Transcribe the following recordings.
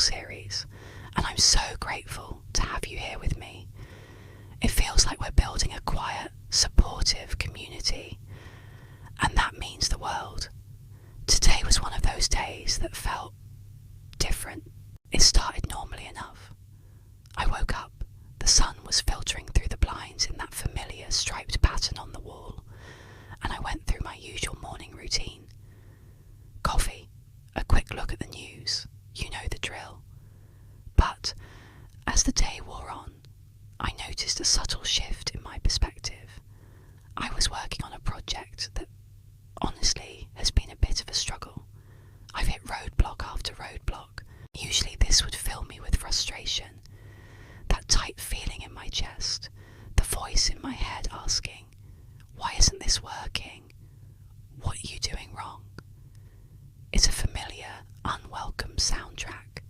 series, and I'm so grateful to have you here with me. It feels like we're building a quiet, supportive community, and that means the world. Today was one of those days that felt different. It started normally enough. I woke up, the sun was filtering through the blinds in that familiar striped pattern on the wall, and I went through my usual morning routine. Coffee, a quick look at the news, you know the drill. But as the day wore on, I noticed a subtle shift in my perspective. I was working on a project that honestly has been a bit of a struggle. I've hit roadblock after roadblock. Usually this would fill me with frustration. That tight feeling in my chest, the voice in my head asking, why isn't this working? What are you doing wrong? It's a familiar, unwelcome soundtrack.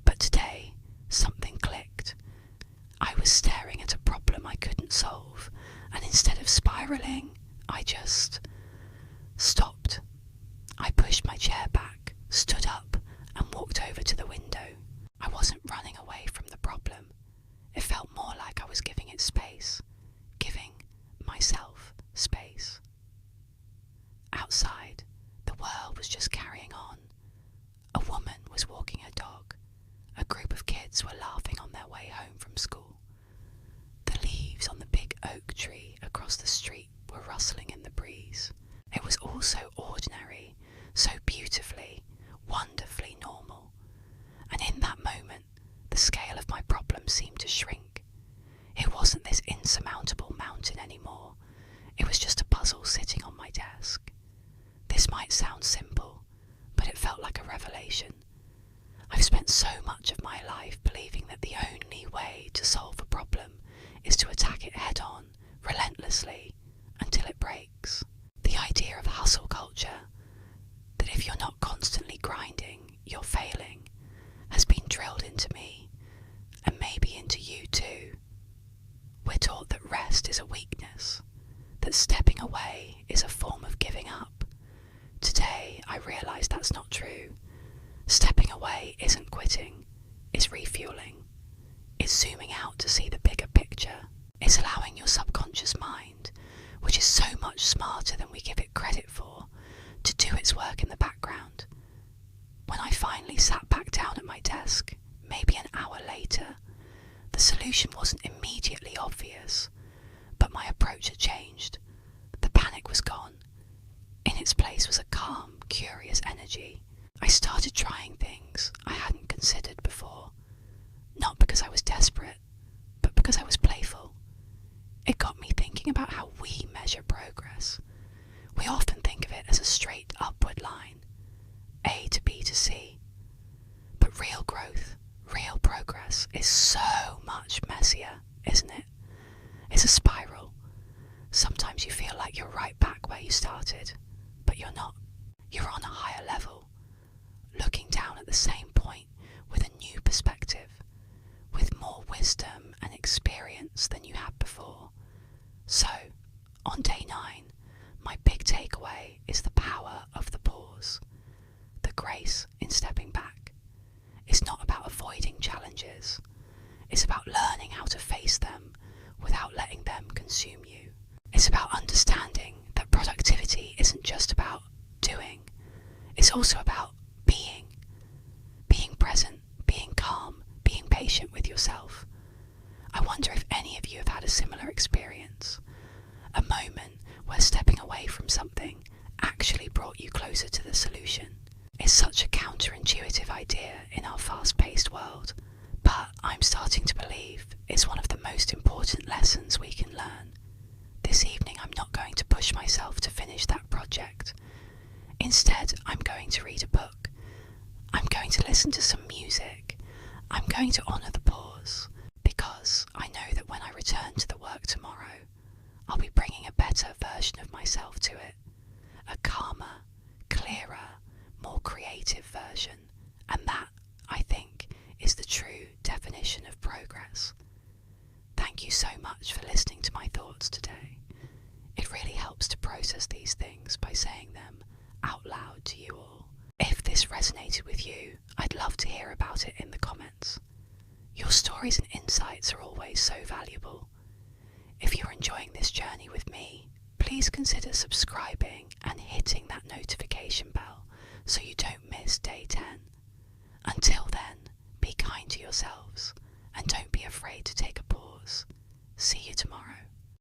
But today, something clicked. I was staring at a problem I couldn't solve, and instead of spiraling, I just stopped. I pushed my chair back, stood up, and walked over to the window. I wasn't running away from the problem. It felt more like I was giving it space, giving myself space. Outside, the world was just carrying on. A woman was walking her dog. A group of kids were laughing on their way home from school. The leaves on the big oak tree across the street were rustling in the breeze. It was all so ordinary, so beautifully, wonderfully normal. And in that moment, the scale of my problem seemed to shrink. It wasn't this insurmountable mountain anymore. It was just a puzzle sitting on my desk. This might sound simple, but it felt like a revelation. I've spent so much of my life believing that the only way to solve a problem is to attack it head on, relentlessly, until it breaks. The idea of hustle culture, that if you're not constantly grinding, you're failing, has been drilled into me, and maybe into you too. We're taught that rest is a weakness, that stepping away is a form of giving up. Today, I realise that's not true. Stepping away isn't quitting, it's refueling. It's zooming out to see the bigger picture. It's allowing your subconscious mind, which is so much smarter than we give it credit for, to do its work in the background. When I finally sat back down at my desk, maybe an hour later, the solution wasn't immediately obvious, but my approach had changed. The panic was gone. In its place was a calm, curious energy. I started trying things I hadn't considered before, not because I was desperate, but because I was playful. It got me thinking about how we measure progress. We often think of it as a straight upward line, A to B to C. But real growth, real progress is so much messier, isn't it? It's a spiral. Sometimes you feel like you're right back where you started, but you're not. You're on a higher level, looking down at the same point with a new perspective, with more wisdom and experience than you had before. So, on day 9, my big takeaway is the power of the pause, the grace in stepping back. It's not about avoiding challenges. It's about learning how to face them without letting them consume you. It's about understanding that productivity isn't just about doing. It's also about being present, being calm, being patient with yourself. I wonder if any of you have had a similar experience, a moment where stepping away from something actually brought you closer to the solution. It's such a counterintuitive idea in our fast-paced world, but I'm starting to believe it's one of the most important lessons we can learn. This evening I'm not going to push myself to finish that project. Instead, I'm going to read a book. I'm going to listen to some music. I'm going to honour the pause, because I know that when I return to the work tomorrow, I'll be bringing a better version of myself to it. A calmer, clearer, more creative version. And that, I think, is the true definition of progress. Thank you so much for listening to my thoughts today. It really helps to process these things by saying them out loud to you all. If this resonated with you, I'd love to hear hear about it in the comments. Your stories and insights are always so valuable. If you're enjoying this journey with me, please consider subscribing and hitting that notification bell so you don't miss day 10.